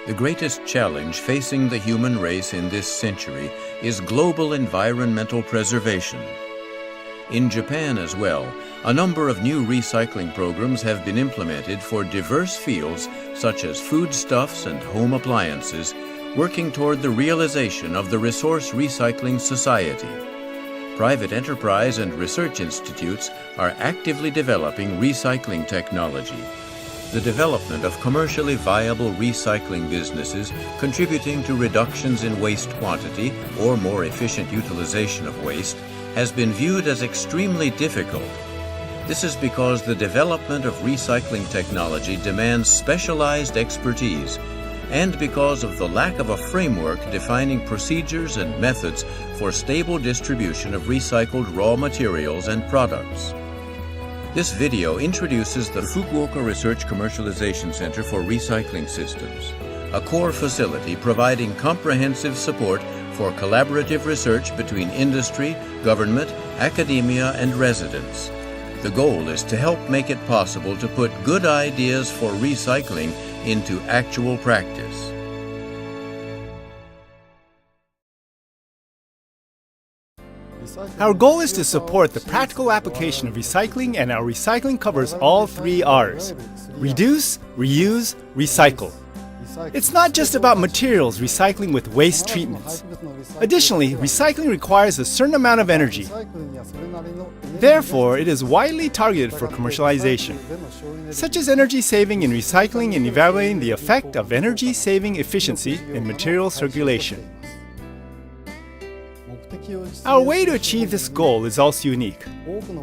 The greatest challenge facing the human race in this century is global environmental preservation. In Japan as well, a number of new recycling programs have been implemented for diverse fields such as foodstuffs and home appliances, working toward the realization of the Resource Recycling Society. Private enterprise and research institutes are actively developing recycling technology. The development of commercially viable recycling businesses contributing to reductions in waste quantity or more efficient utilization of waste has been viewed as extremely difficult. This is because the development of recycling technology demands specialized expertise and because of the lack of a framework defining procedures and methods for stable distribution of recycled raw materials and products. This video introduces the Fukuoka Research Commercialization Center for Recycling Systems, a core facility providing comprehensive support for collaborative research between industry, government, academia, and residents. The goal is to help make it possible to put good ideas for recycling into actual practice. Our goal is to support the practical application of recycling, and our recycling covers all 3 R's: reduce, reuse, recycle. It's not just about materials recycling with waste treatments. Additionally, recycling requires a certain amount of energy. Therefore, it is widely targeted for commercialization, such as energy saving in recycling and evaluating the effect of energy saving efficiency in material circulation. Our way to achieve this goal is also unique.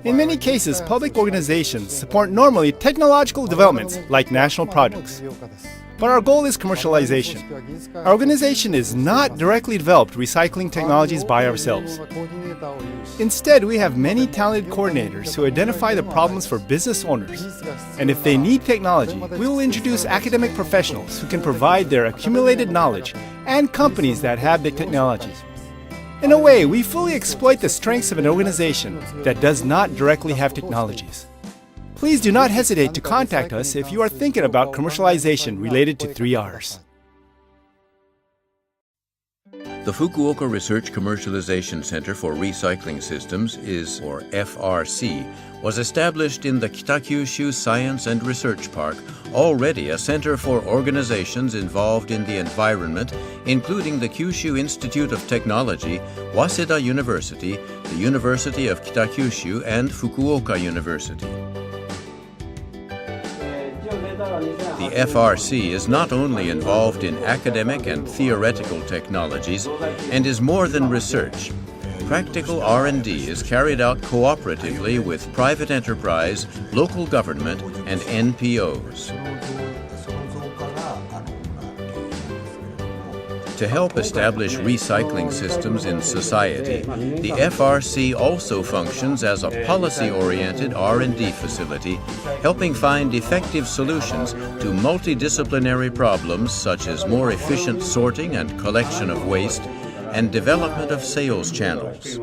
In many cases, public organizations support normally technological developments like national projects. But our goal is commercialization. Our organization is not directly developed recycling technologies by ourselves. Instead, we have many talented coordinators who identify the problems for business owners. And if they need technology, we will introduce academic professionals who can provide their accumulated knowledge and companies that have the technology. In a way, we fully exploit the strengths of an organization that does not directly have technologies. Please do not hesitate to contact us if you are thinking about commercialization related to 3 R's. The Fukuoka Research Commercialization Center for Recycling Systems or FRC, was established in the Kitakyushu Science and Research Park, already a center for organizations involved in the environment, including the Kyushu Institute of Technology, Waseda University, the University of Kitakyushu, and Fukuoka University. The FRC is not only involved in academic and theoretical technologies and is more than research. Practical R&D is carried out cooperatively with private enterprise, local government, and NPOs. To help establish recycling systems in society, the FRC also functions as a policy-oriented R&D facility, helping find effective solutions to multidisciplinary problems such as more efficient sorting and collection of waste and development of sales channels.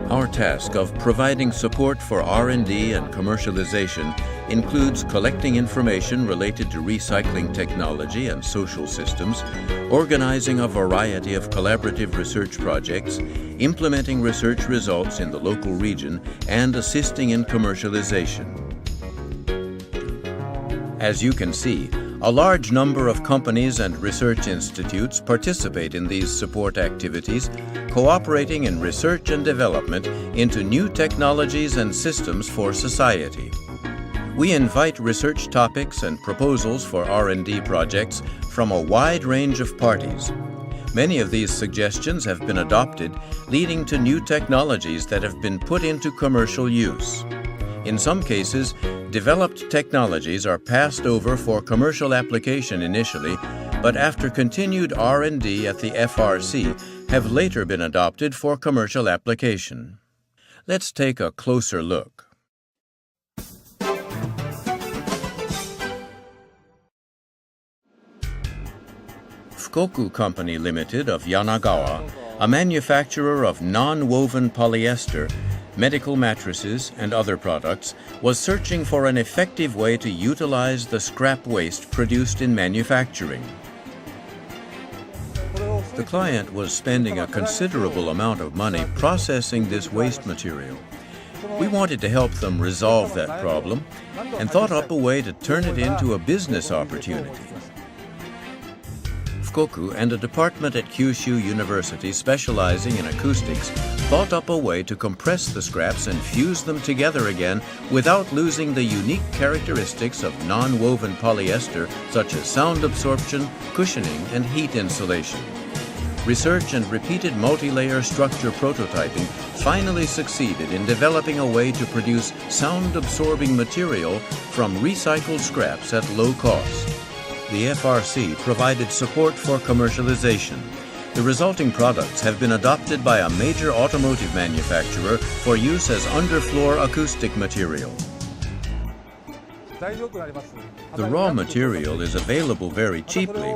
Our task of providing support for R&D and commercialization includes collecting information related to recycling technology and social systems, organizing a variety of collaborative research projects, implementing research results in the local region, and assisting in commercialization. As you can see, a large number of companies and research institutes participate in these support activities, cooperating in research and development into new technologies and systems for society. We invite research topics and proposals for R&D projects from a wide range of parties. Many of these suggestions have been adopted, leading to new technologies that have been put into commercial use. In some cases, developed technologies are passed over for commercial application initially, but after continued R&D at the FRC, have later been adopted for commercial application. Let's take a closer look. Fukuoka Company Limited of Yanagawa, a manufacturer of non-woven polyester, medical mattresses, and other products, was searching for an effective way to utilize the scrap waste produced in manufacturing. The client was spending a considerable amount of money processing this waste material. We wanted to help them resolve that problem and thought up a way to turn it into a business opportunity. Fukuoka and a department at Kyushu University specializing in acoustics thought up a way to compress the scraps and fuse them together again without losing the unique characteristics of non-woven polyester such as sound absorption, cushioning, and heat insulation. Research and repeated multi-layer structure prototyping finally succeeded in developing a way to produce sound-absorbing material from recycled scraps at low cost. The FRC provided support for commercialization. The resulting products have been adopted by a major automotive manufacturer for use as underfloor acoustic material. The raw material is available very cheaply,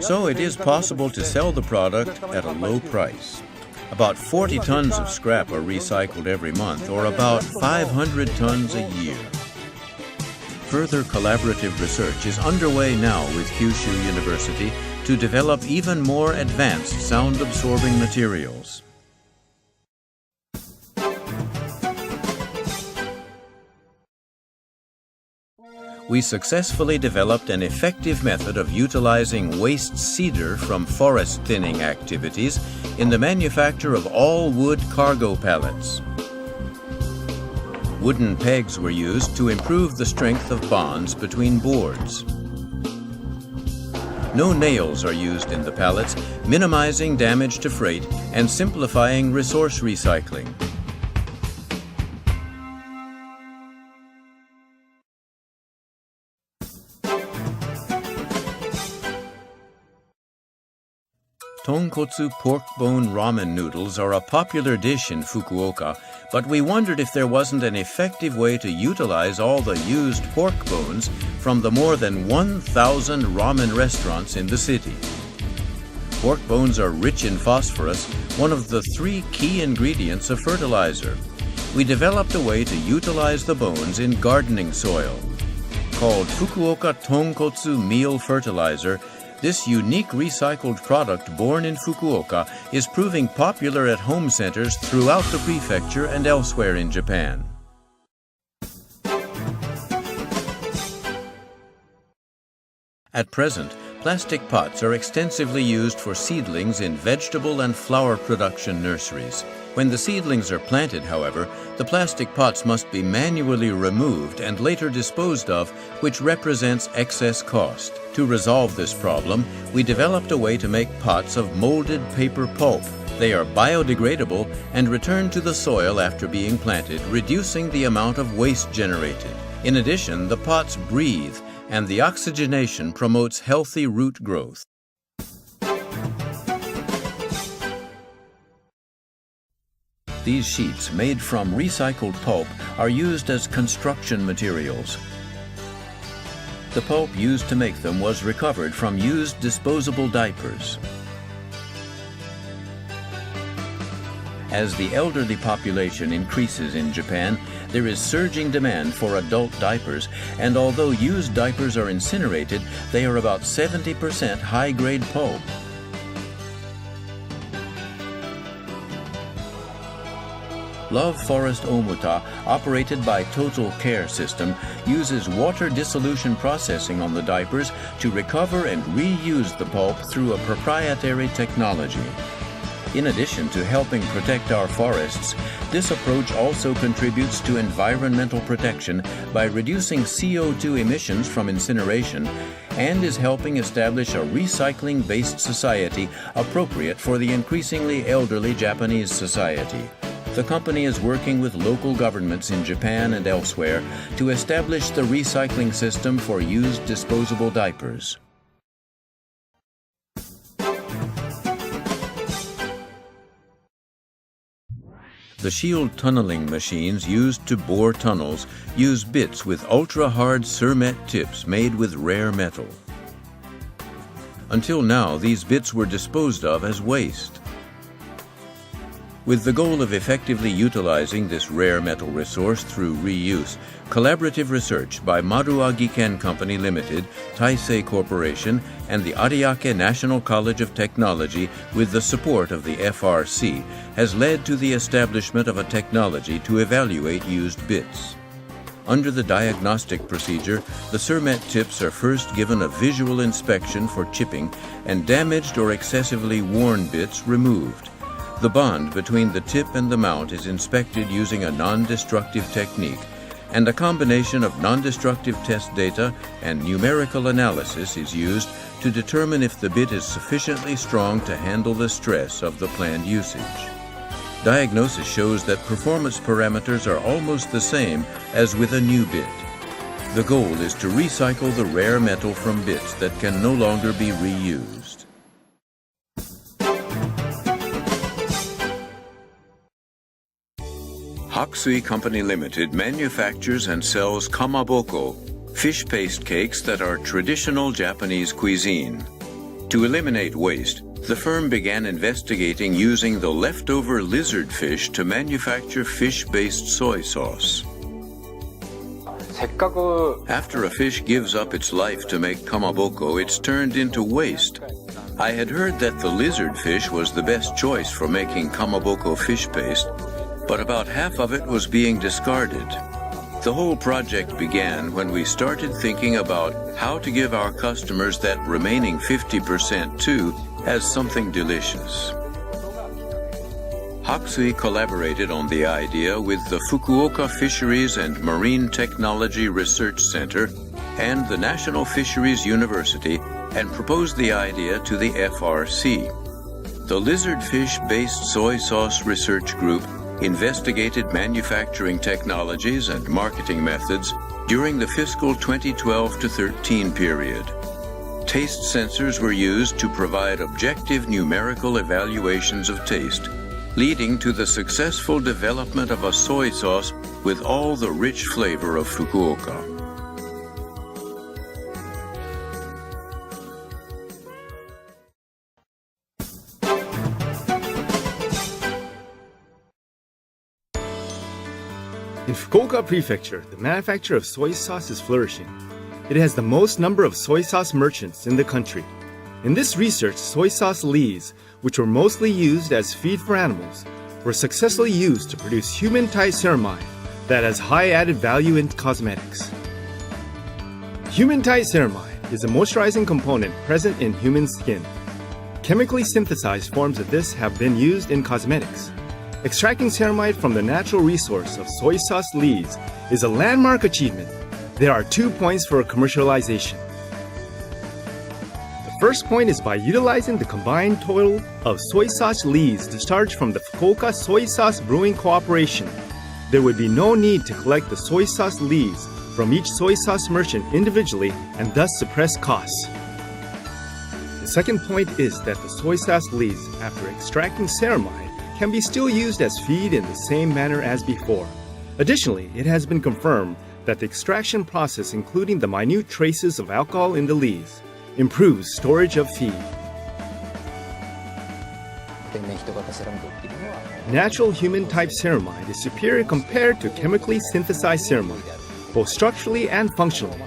so it is possible to sell the product at a low price. About 40 tons of scrap are recycled every month, or about 500 tons a year. Further collaborative research is underway now with Kyushu University to develop even more advanced sound-absorbing materials. We successfully developed an effective method of utilizing waste cedar from forest thinning activities in the manufacture of all-wood cargo pallets. Wooden pegs were used to improve the strength of bonds between boards. No nails are used in the pallets, minimizing damage to freight and simplifying resource recycling. Tonkatsu pork bone ramen noodles are a popular dish in Fukuoka, but we wondered if there wasn't an effective way to utilize all the used pork bones from the more than 1,000 ramen restaurants in the city. Pork bones are rich in phosphorus, one of the 3 key ingredients of fertilizer. We developed a way to utilize the bones in gardening soil. Called Fukuoka Tonkatsu Meal Fertilizer, this unique recycled product born in Fukuoka is proving popular at home centers throughout the prefecture and elsewhere in Japan. At present, plastic pots are extensively used for seedlings in vegetable and flower production nurseries. When the seedlings are planted, however, the plastic pots must be manually removed and later disposed of, which represents excess cost. To resolve this problem, we developed a way to make pots of molded paper pulp. They are biodegradable and return to the soil after being planted, reducing the amount of waste generated. In addition, the pots breathe, and the oxygenation promotes healthy root growth. These sheets, made from recycled pulp, are used as construction materials. The pulp used to make them was recovered from used disposable diapers. As the elderly population increases in Japan, there is surging demand for adult diapers, and although used diapers are incinerated, they are about 70% high-grade pulp. Love Forest Omuta, operated by Total Care System, uses water dissolution processing on the diapers to recover and reuse the pulp through a proprietary technology. In addition to helping protect our forests, this approach also contributes to environmental protection by reducing CO2 emissions from incineration and is helping establish a recycling-based society appropriate for the increasingly elderly Japanese society. The company is working with local governments in Japan and elsewhere to establish the recycling system for used disposable diapers. The shield tunneling machines used to bore tunnels use bits with ultra-hard cermet tips made with rare metal. Until now, these bits were disposed of as waste. With the goal of effectively utilizing this rare metal resource through reuse, collaborative research by Maruwa Giken Company Limited, Taisei Corporation, and the Ariake National College of Technology with the support of the FRC has led to the establishment of a technology to evaluate used bits. Under the diagnostic procedure, the Surmet tips are first given a visual inspection for chipping and damaged or excessively worn bits removed. The bond between the tip and the mount is inspected using a non-destructive technique, and a combination of non-destructive test data and numerical analysis is used to determine if the bit is sufficiently strong to handle the stress of the planned usage. Diagnosis shows that performance parameters are almost the same as with a new bit. The goal is to recycle the rare metal from bits that can no longer be reused. Hakusui Company Limited manufactures and sells kamaboko, fish paste cakes that are traditional Japanese cuisine. To eliminate waste, the firm began investigating using the leftover lizard fish to manufacture fish-based soy sauce. After a fish gives up its life to make kamaboko, it's turned into waste. I had heard that the lizard fish was the best choice for making kamaboko fish paste, but about half of it was being discarded. The whole project began when we started thinking about how to give our customers that remaining 50% too as something delicious. Hakusui collaborated on the idea with the Fukuoka Fisheries and Marine Technology Research Center and the National Fisheries University and proposed the idea to the FRC. The lizard fish-based soy sauce research group investigated manufacturing technologies and marketing methods during the fiscal 2012 to 13 period. Taste sensors were used to provide objective numerical evaluations of taste, leading to the successful development of a soy sauce with all the rich flavor of Fukuoka. In Fukuoka Prefecture, the manufacture of soy sauce is flourishing. It has the most number of soy sauce merchants in the country. In this research, soy sauce lees, which were mostly used as feed for animals, were successfully used to produce human-type ceramide that has high added value in cosmetics. Human-type ceramide is a moisturizing component present in human skin. Chemically synthesized forms of this have been used in cosmetics. Extracting ceramide from the natural resource of soy sauce lees is a landmark achievement. There are 2 points for commercialization. The first point is by utilizing the combined total of soy sauce lees discharged from the Fukuoka Soy Sauce Brewing Corporation. There would be no need to collect the soy sauce lees from each soy sauce merchant individually and thus suppress costs. The second point is that the soy sauce lees, after extracting ceramide, can be still used as feed in the same manner as before. Additionally, it has been confirmed that the extraction process, including the minute traces of alcohol in the lees, improves storage of feed. Natural human-type ceramide is superior compared to chemically synthesized ceramide, both structurally and functionally,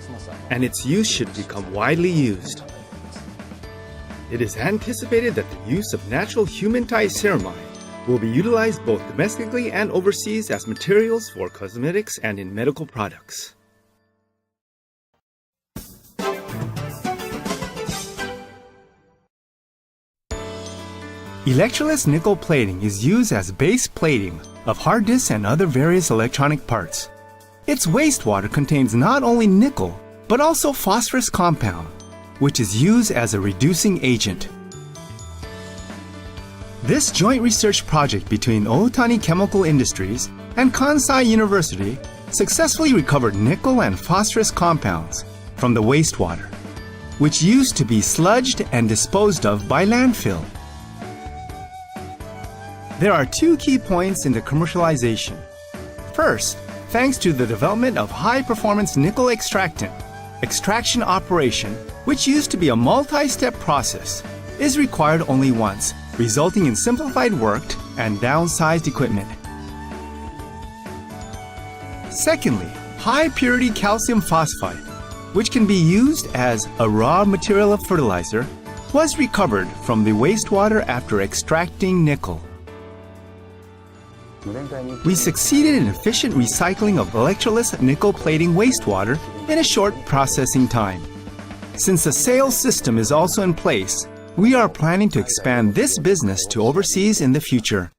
and its use should become widely used. It is anticipated that the use of natural human-type ceramide will be utilized both domestically and overseas as materials for cosmetics and in medical products. Electroless nickel plating is used as base plating of hard disks and other various electronic parts. Its wastewater contains not only nickel, but also phosphorus compound, which is used as a reducing agent. This joint research project between Ohtani Chemical Industries and Kansai University successfully recovered nickel and phosphorus compounds from the wastewater, which used to be sludged and disposed of by landfill. There are 2 key points in the commercialization. First, thanks to the development of high-performance nickel extractant, extraction operation, which used to be a multi-step process, is required only once, resulting in simplified work and downsized equipment. Secondly, high-purity calcium phosphide, which can be used as a raw material of fertilizer, was recovered from the wastewater after extracting nickel. We succeeded in efficient recycling of Electroless nickel plating wastewater in a short processing time. Since the sales system is also in place, we are planning to expand this business to overseas in the future.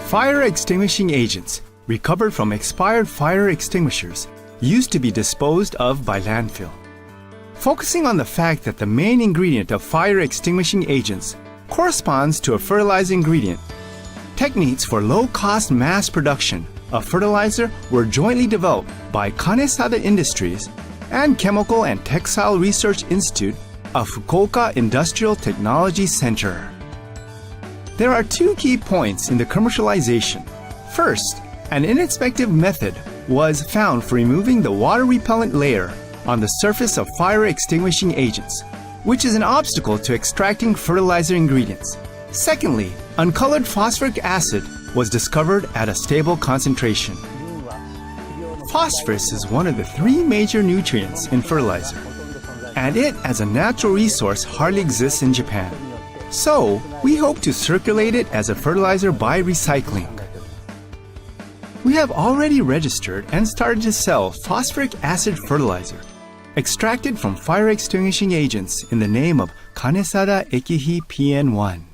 Fire extinguishing agents recovered from expired fire extinguishers used to be disposed of by landfill. Focusing on the fact that the main ingredient of fire extinguishing agents corresponds to a fertilizer ingredient, techniques for low-cost mass production of fertilizer were jointly developed by Kanesada Industries and Chemical and Textile Research Institute of Fukuoka Industrial Technology Center. There are two key points in the commercialization. First, an inexpensive method was found for removing the water-repellent layer on the surface of fire extinguishing agents, which is an obstacle to extracting fertilizer ingredients. Secondly, uncolored phosphoric acid was discovered at a stable concentration. Phosphorus is one of the three major nutrients in fertilizer, and it as a natural resource hardly exists in Japan. So, we hope to circulate it as a fertilizer by recycling. We have already registered and started to sell phosphoric acid fertilizer, extracted from fire extinguishing agents in the name of Kanesada Ekihi PN1.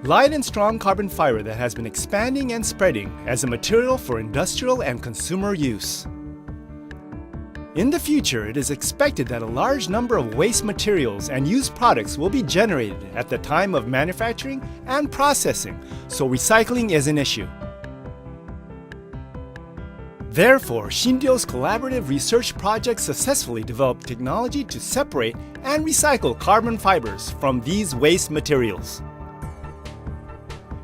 Light and strong carbon fiber that has been expanding and spreading as a material for industrial and consumer use. In the future, it is expected that a large number of waste materials and used products will be generated at the time of manufacturing and processing, so recycling is an issue. Therefore, Shinryo's collaborative research project successfully developed technology to separate and recycle carbon fibers from these waste materials.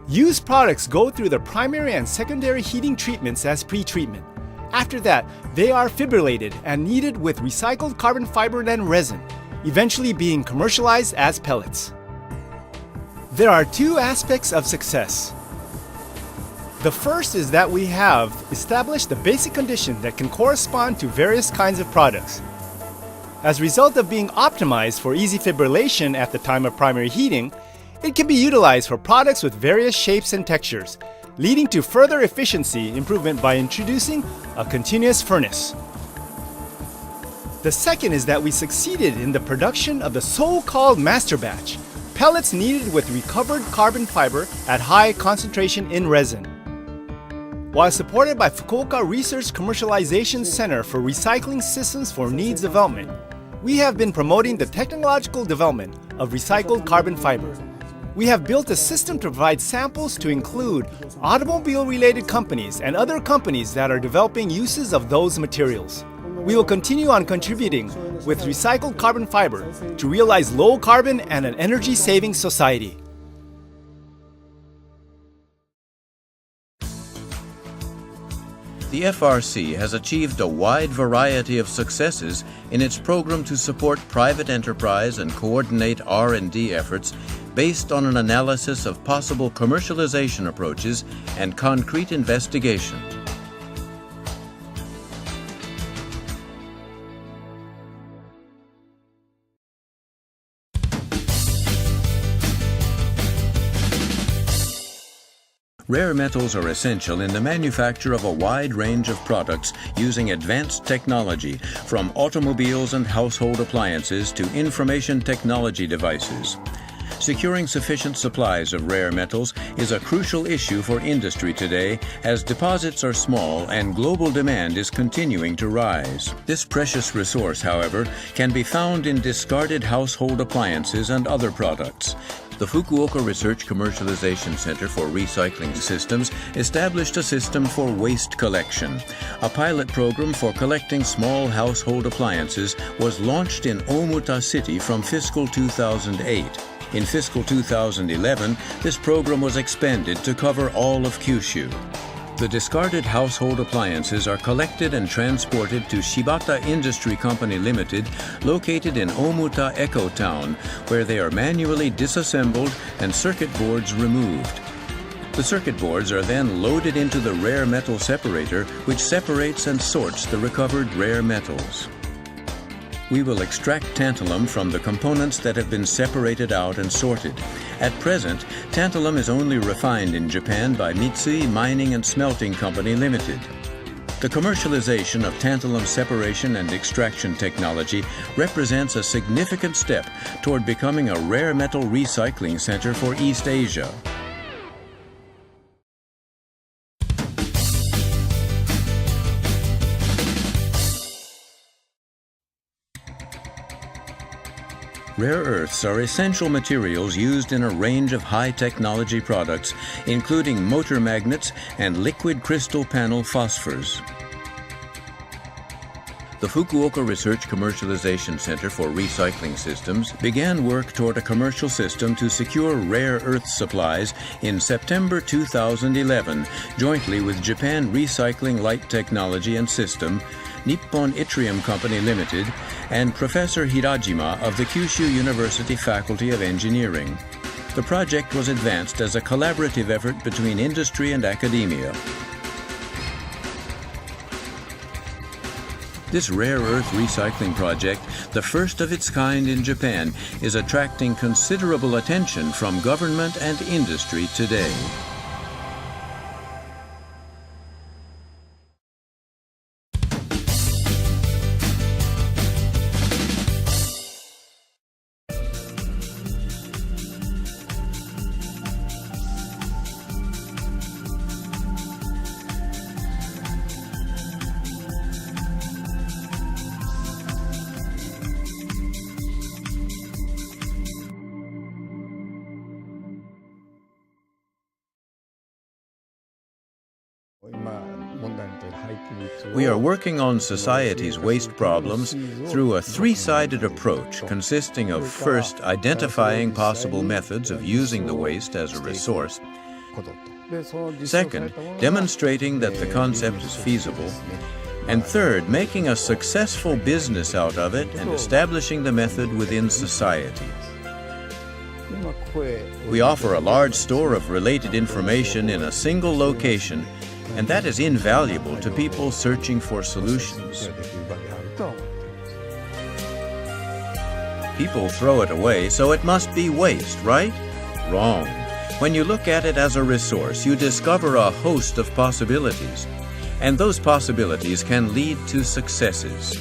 Used products go through the primary and secondary heating treatments as pre-treatment. After that, they are fibrillated and kneaded with recycled carbon fiber and resin, eventually being commercialized as pellets. There are two aspects of success. The first is that we have established the basic condition that can correspond to various kinds of products. As a result of being optimized for easy fibrillation at the time of primary heating, it can be utilized for products with various shapes and textures, leading to further efficiency improvement by introducing a continuous furnace. The second is that we succeeded in the production of the so-called master batch, pellets kneaded with recovered carbon fiber at high concentration in resin. While supported by Fukuoka Research Commercialization Center for Recycling Systems for Needs Development, we have been promoting the technological development of recycled carbon fiber. We have built a system to provide samples to include automobile-related companies and other companies that are developing uses of those materials. We will continue on contributing with recycled carbon fiber to realize low carbon and an energy-saving society. The FRC has achieved a wide variety of successes in its program to support private enterprise and coordinate R&D efforts based on an analysis of possible commercialization approaches and concrete investigation. Rare metals are essential in the manufacture of a wide range of products using advanced technology, from automobiles and household appliances to information technology devices. Securing sufficient supplies of rare metals is a crucial issue for industry today, as deposits are small and global demand is continuing to rise. This precious resource, however, can be found in discarded household appliances and other products. The Fukuoka Research Commercialization Center for Recycling Systems established a system for waste collection. A pilot program for collecting small household appliances was launched in Omuta City from fiscal 2008. In fiscal 2011, this program was expanded to cover all of Kyushu. The discarded household appliances are collected and transported to Shibata Industry Company Limited, located in Omuta Eco Town, where they are manually disassembled and circuit boards removed. The circuit boards are then loaded into the rare metal separator, which separates and sorts the recovered rare metals. We will extract tantalum from the components that have been separated out and sorted. At present, tantalum is only refined in Japan by Mitsui Mining and Smelting Company Limited. The commercialization of tantalum separation and extraction technology represents a significant step toward becoming a rare metal recycling center for East Asia. Rare earths are essential materials used in a range of high-technology products, including motor magnets and liquid crystal panel phosphors. The Fukuoka Research Commercialization Center for Recycling Systems began work toward a commercial system to secure rare earth supplies in September 2011, jointly with Japan Recycling Light Technology and System, Nippon Yttrium Company Limited, and Professor Hirajima of the Kyushu University Faculty of Engineering. The project was advanced as a collaborative effort between industry and academia. This rare earth recycling project, the first of its kind in Japan, is attracting considerable attention from government and industry today. We are working on society's waste problems through a three-sided approach consisting of first identifying possible methods of using the waste as a resource, second, demonstrating that the concept is feasible, and third, making a successful business out of it and establishing the method within society. We offer a large store of related information in a single location, and that is invaluable to people searching for solutions. People throw it away, so it must be waste, right? Wrong. When you look at it as a resource, you discover a host of possibilities, and those possibilities can lead to successes.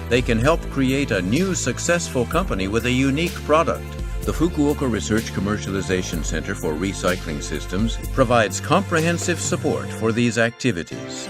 They can help create a new successful company with a unique product. The Fukuoka Research Commercialization Center for Recycling Systems provides comprehensive support for these activities.